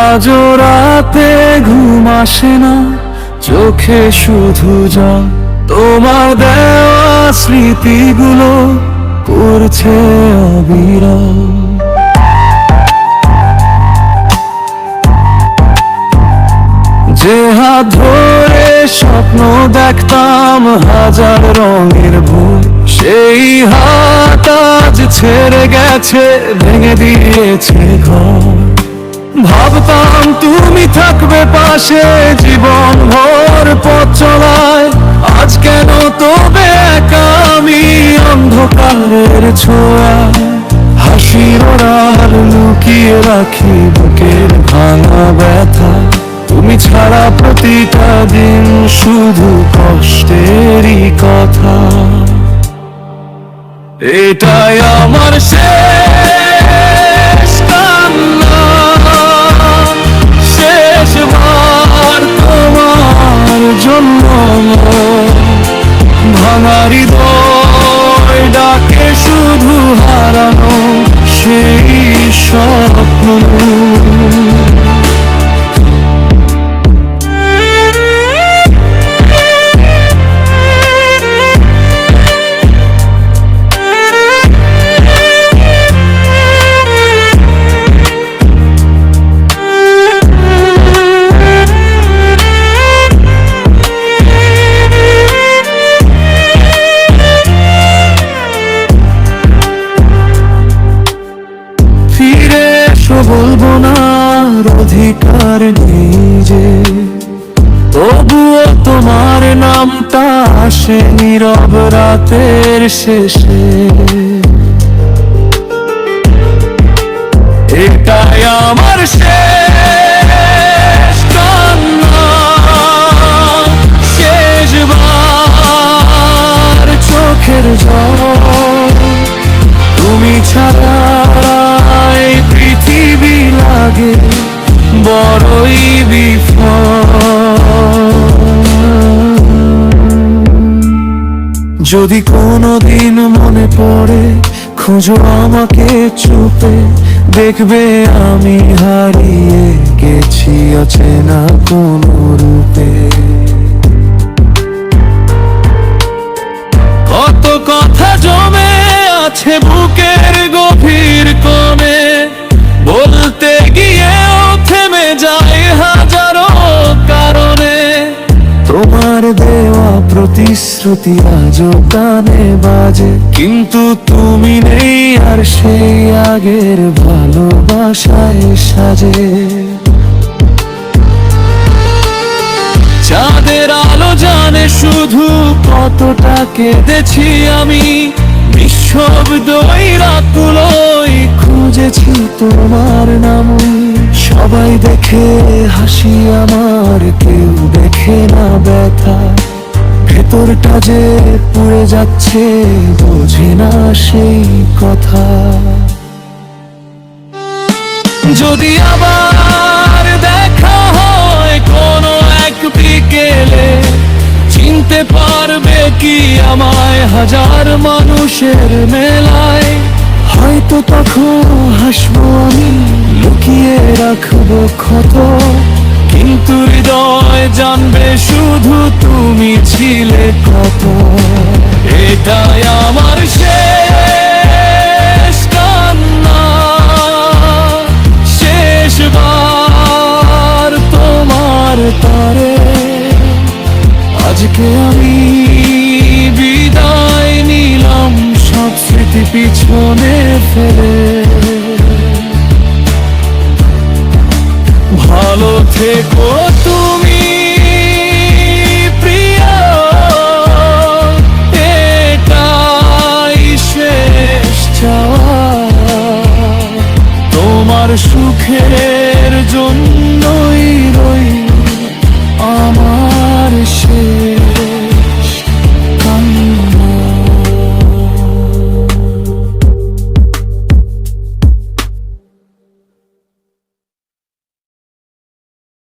আজও রাতে ঘুম আসে না, চোখে শুধু জল। তোমার দেওয়া স্মৃতিগুলো করছে অবিরাম। যে হাত ধরে স্বপ্ন দেখতাম হাজার রঙের ভুল, সেই হাত আজ ছেড়ে গেছে, ভেঙে দিয়েছে ঘর। ভাবতাম তুমি থাকবে পাশে জীবন ভর পথ চলায়, আজ কেন তবে একা আমি অন্ধকারের ছোঁয়ায়। হাসির ওড়াল লুকিয়ে রাখি বুকের ভাঙা ব্যথা, তুমি ছাড়া প্রতিটা দিন শুধু কষ্টেরই কথা। এটাই আমার শেষ কান্না, শেষবার তোমার জন্য। ভাঙা হৃদয় ডাকে শুধু হারানো সেই স্বপ্ন। বলবো না অধিকার নেই যে, তবুও তোমার নামটা আসে নীরব রাতের শেষে। এটাই আমার শেষ কান্না, শেষবার চোখের জল। তুমি ছাড়া পৃথিবী লাগে বড়ই বিফল। যদি কোনোদিন মনে পড়ে খোঁজো আমাকে চুপে, দেখবে আমি হারিয়ে গেছি অচেনা কোনো রূপে। কত কথা জমে আছে বুকের গভীর কোণে, বলতে গিয়েও থেমে যায় হাজারো কারণে। তোমার দেওয়া প্রতিশ্রুতি আজও কানে বাজে, কিন্তু তুমি নেই আর সেই আগের ভালোবাসায় সাজে। চাঁদের আলো জানে শুধু কতটা কেঁদেছি আমি, নিঃশব্দই রাতগুলোই খুঁজেছি তোমার নাম। সবাই দেখে হাসি আমার, কেউ দেখে না ব্যথা। ভেতরটা যে পুড়ে যাচ্ছে বোঝে না সেই কথা। যদি আবার দেখা হয় কোনো এক বিকেলে, চিনতে পারবে কি আমায় হাজার মানুষের মেলায়? হয়তো তখন হাসবো আমি, লুকিয়ে রাখবো ক্ষত, কিন্তু হৃদয় জানবে শুধু তুমি ছিলে কত। এটাই আমার শেষ কান্না, শেষবার তোমার তরে। আজকে আমি বিদায় নিলাম সব স্মৃতি পিছনে ফেলে। ভালো থেকো তুমি প্রিয়, এটাই শেষ চাওয়া। তোমার সুখে